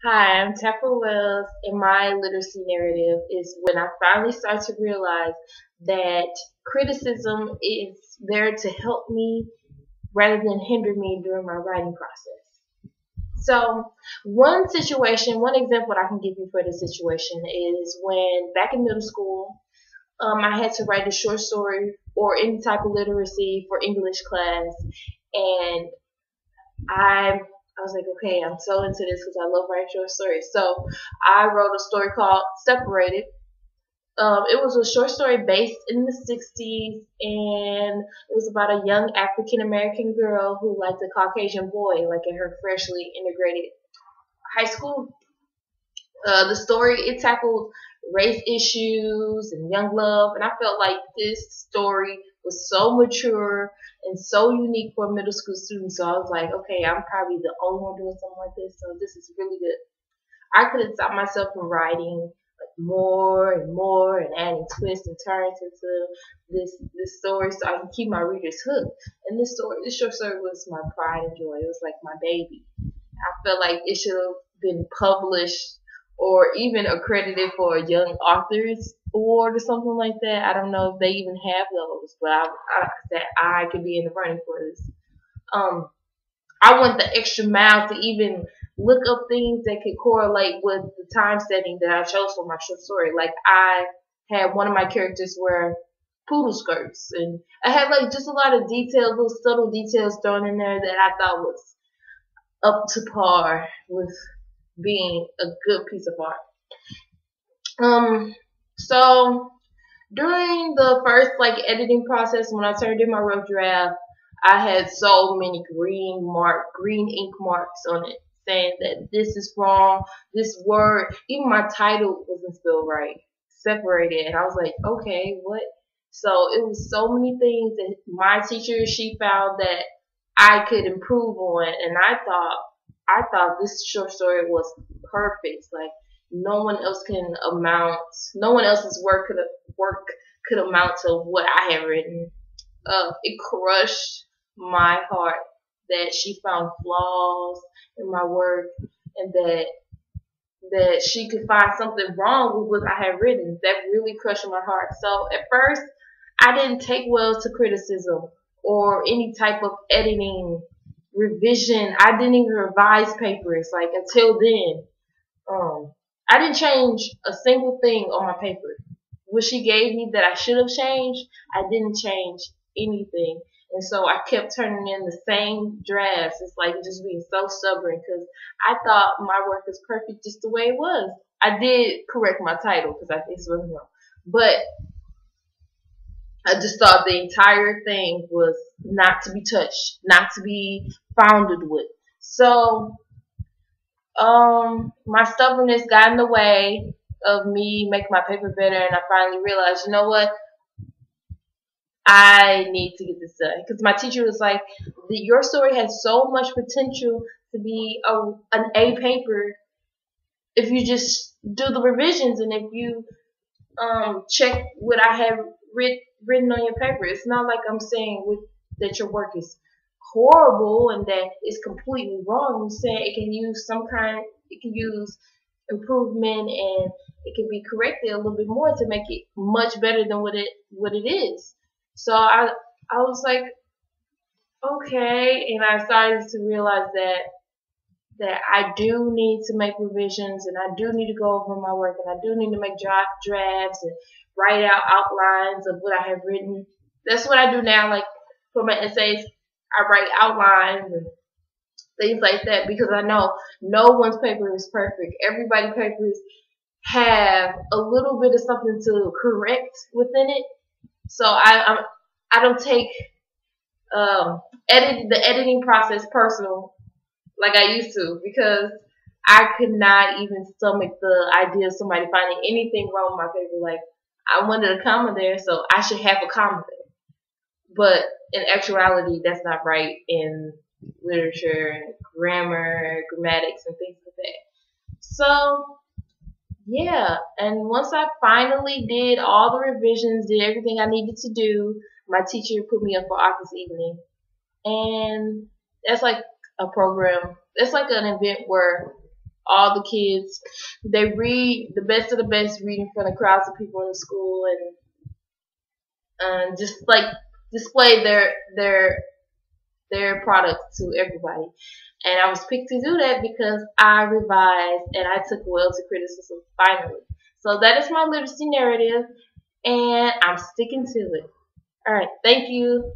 Hi, I'm Tepra Wells, and my literacy narrative is when I finally start to realize that criticism is there to help me rather than hinder me during my writing process. So, one example I can give you for this situation is when back in middle school, I had to write a short story or any type of literacy for English class, and I was like, okay, I'm so into this because I love writing short stories. So I wrote a story called Separated. It was a short story based in the 60s, and it was about a young African American girl who liked a Caucasian boy, like in her freshly integrated high school. The story, it tackled race issues and young love, and I felt like this story was so mature and so unique for a middle school student. So I was like, okay, I'm probably the only one doing something like this, so this is really good. I couldn't stop myself from writing like more and more and adding twists and turns into this story so I can keep my readers hooked. And this short story was my pride and joy. It was like my baby. I felt like it should have been published or even accredited for a young authors award or something like that. I don't know if they even have those, but I said I could be in the running for this. Um, I went the extra mile to even look up things that could correlate with the time setting that I chose for my short story. Like I had one of my characters wear poodle skirts, and I had like just a lot of details, little subtle details thrown in there that I thought was up to par with being a good piece of art. So during the first like editing process, when I turned in my rough draft, I had so many green ink marks on it, saying that this is wrong, this word, even my title wasn't spelled right, separated, and I was like, okay, what? So it was so many things that my teacher she found that I could improve on, and I thought this short story was perfect. Like no one else's work could amount to what I had written. It crushed my heart that she found flaws in my work and that she could find something wrong with what I had written. That really crushed my heart. So at first, I didn't take well to criticism or any type of editing revision. I didn't even revise papers like until then. I didn't change a single thing on my paper. What she gave me that I should have changed, I didn't change anything. And so I kept turning in the same drafts. It's like just being so stubborn because I thought my work was perfect just the way it was. I did correct my title because I think it was wrong. But I just thought the entire thing was not to be touched, not to be founded with. So my stubbornness got in the way of me making my paper better, and I finally realized, you know what? I need to get this done because my teacher was like, "Your story has so much potential to be an A paper if you just do the revisions and if you check what I have written on your paper. It's not like I'm saying that your work is horrible and that it's completely wrong. I'm saying it can use improvement and it can be corrected a little bit more to make it much better than what it is. So I was like, okay, and I started to realize that I do need to make revisions and I do need to go over my work and I do need to make drafts and write out outlines of what I have written. That's what I do now. Like for my essays, I write outlines and things like that because I know no one's paper is perfect. Everybody's papers have a little bit of something to correct within it. So I don't take the editing process personal like I used to because I could not even stomach the idea of somebody finding anything wrong with my paper. Like I wanted a comma there, so I should have a comma there. But in actuality, that's not right in literature and grammar, grammatics, and things like that. So yeah, and once I finally did all the revisions, did everything I needed to do, my teacher put me up for office evening, and that's like a program. It's like an event where all the kids. They read the best of the best, read in front of crowds of people in the school, and just like display their products to everybody. And I was picked to do that because I revised and I took well to criticism finally. So that is my literacy narrative, and I'm sticking to it. All right, thank you.